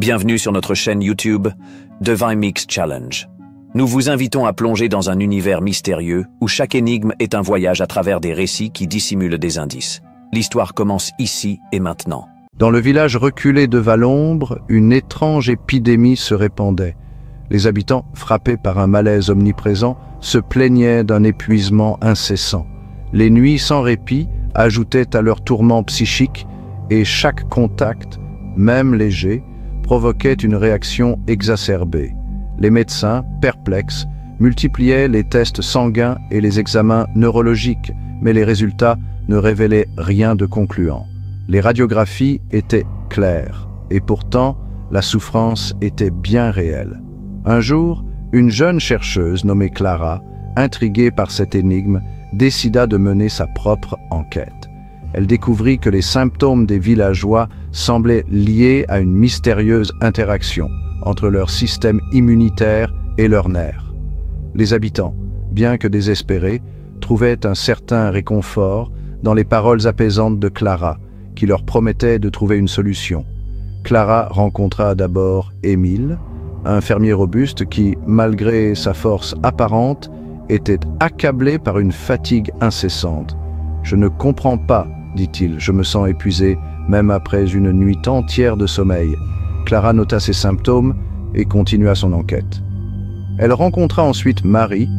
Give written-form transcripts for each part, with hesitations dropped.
Bienvenue sur notre chaîne YouTube Divine Mix Challenge. Nous vous invitons à plonger dans un univers mystérieux où chaque énigme est un voyage à travers des récits qui dissimulent des indices. L'histoire commence ici et maintenant. Dans le village reculé de Valombre, une étrange épidémie se répandait. Les habitants, frappés par un malaise omniprésent, se plaignaient d'un épuisement incessant. Les nuits sans répit ajoutaient à leur tourment psychique et chaque contact, même léger, provoquait une réaction exacerbée. Les médecins, perplexes, multipliaient les tests sanguins et les examens neurologiques, mais les résultats ne révélaient rien de concluant. Les radiographies étaient claires, et pourtant, la souffrance était bien réelle. Un jour, une jeune chercheuse nommée Clara, intriguée par cette énigme, décida de mener sa propre enquête. Elle découvrit que les symptômes des villageois semblaient liés à une mystérieuse interaction entre leur système immunitaire et leurs nerfs. Les habitants, bien que désespérés, trouvaient un certain réconfort dans les paroles apaisantes de Clara, qui leur promettait de trouver une solution. Clara rencontra d'abord Émile, un fermier robuste qui, malgré sa force apparente, était accablé par une fatigue incessante. « Je ne comprends pas, dit-il, je me sens épuisé, même après une nuit entière de sommeil. » Clara nota ses symptômes et continua son enquête. Elle rencontra ensuite Marie,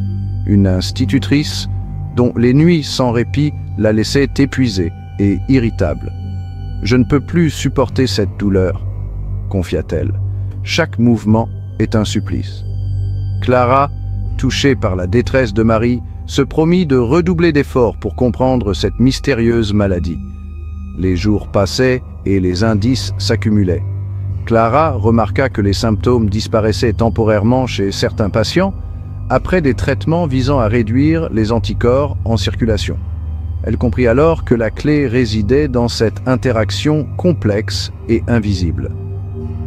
une institutrice dont les nuits sans répit la laissaient épuisée et irritable. « Je ne peux plus supporter cette douleur, » confia-t-elle. « Chaque mouvement est un supplice. » Clara, touchée par la détresse de Marie, se promit de redoubler d'efforts pour comprendre cette mystérieuse maladie. Les jours passaient et les indices s'accumulaient. Clara remarqua que les symptômes disparaissaient temporairement chez certains patients après des traitements visant à réduire les anticorps en circulation. Elle comprit alors que la clé résidait dans cette interaction complexe et invisible.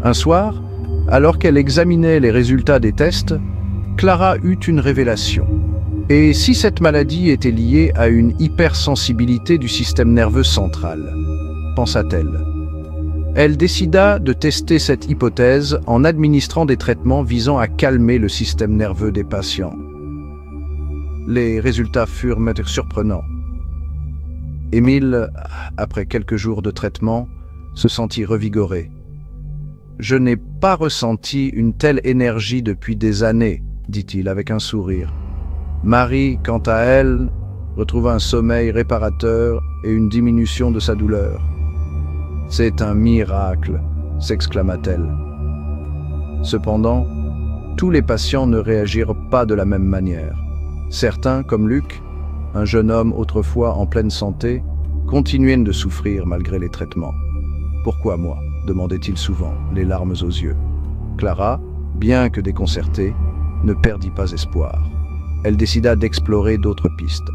Un soir, alors qu'elle examinait les résultats des tests, Clara eut une révélation. Et si cette maladie était liée à une hypersensibilité du système nerveux central, pensa-t-elle. Elle décida de tester cette hypothèse en administrant des traitements visant à calmer le système nerveux des patients. Les résultats furent surprenants. Émile, après quelques jours de traitement, se sentit revigoré. « Je n'ai pas ressenti une telle énergie depuis des années, » dit-il avec un sourire. Marie, quant à elle, retrouva un sommeil réparateur et une diminution de sa douleur. « C'est un miracle !» s'exclama-t-elle. Cependant, tous les patients ne réagirent pas de la même manière. Certains, comme Luc, un jeune homme autrefois en pleine santé, continuaient de souffrir malgré les traitements. « Pourquoi moi ?» demandait-il souvent, les larmes aux yeux. Clara, bien que déconcertée, ne perdit pas espoir. Elle décida d'explorer d'autres pistes.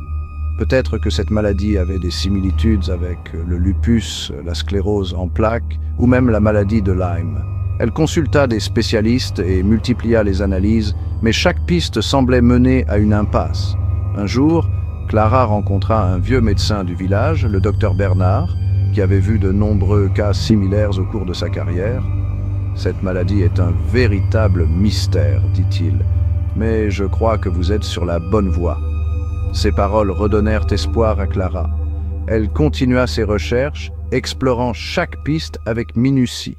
Peut-être que cette maladie avait des similitudes avec le lupus, la sclérose en plaques ou même la maladie de Lyme. Elle consulta des spécialistes et multiplia les analyses, mais chaque piste semblait mener à une impasse. Un jour, Clara rencontra un vieux médecin du village, le docteur Bernard, qui avait vu de nombreux cas similaires au cours de sa carrière. « Cette maladie est un véritable mystère, dit-il. Mais je crois que vous êtes sur la bonne voie. » Ces paroles redonnèrent espoir à Clara. Elle continua ses recherches, explorant chaque piste avec minutie.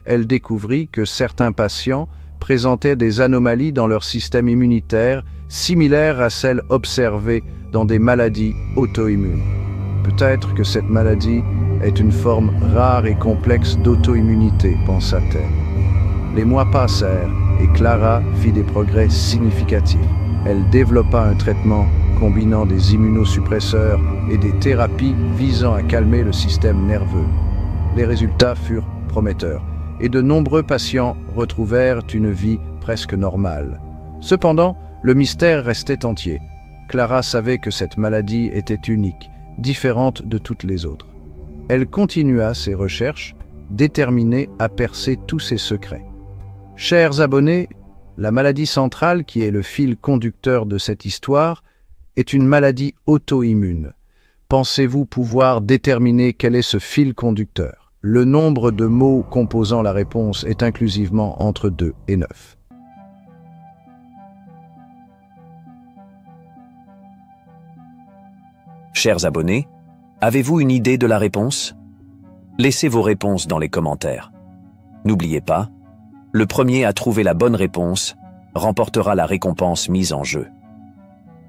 Elle découvrit que certains patients présentaient des anomalies dans leur système immunitaire similaires à celles observées dans des maladies auto-immunes. Peut-être que cette maladie est une forme rare et complexe d'auto-immunité, pensa-t-elle. Les mois passèrent et Clara fit des progrès significatifs. Elle développa un traitement combinant des immunosuppresseurs et des thérapies visant à calmer le système nerveux. Les résultats furent prometteurs et de nombreux patients retrouvèrent une vie presque normale. Cependant, le mystère restait entier. Clara savait que cette maladie était unique, différente de toutes les autres. Elle continua ses recherches, déterminée à percer tous ses secrets. Chers abonnés, la maladie centrale, qui est le fil conducteur de cette histoire, est une maladie auto-immune. Pensez-vous pouvoir déterminer quel est ce fil conducteur? Le nombre de mots composant la réponse est inclusivement entre 2 et 9. Chers abonnés, avez-vous une idée de la réponse? Laissez vos réponses dans les commentaires. N'oubliez pas, le premier à trouver la bonne réponse remportera la récompense mise en jeu.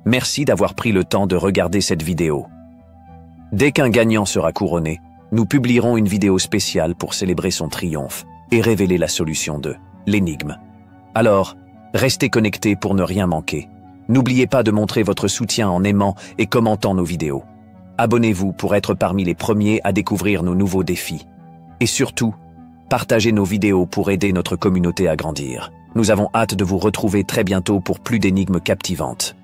Merci d'avoir pris le temps de regarder cette vidéo. Dès qu'un gagnant sera couronné, nous publierons une vidéo spéciale pour célébrer son triomphe et révéler la solution de l'énigme. Alors, restez connectés pour ne rien manquer. N'oubliez pas de montrer votre soutien en aimant et commentant nos vidéos. Abonnez-vous pour être parmi les premiers à découvrir nos nouveaux défis. Et surtout, partagez nos vidéos pour aider notre communauté à grandir. Nous avons hâte de vous retrouver très bientôt pour plus d'énigmes captivantes.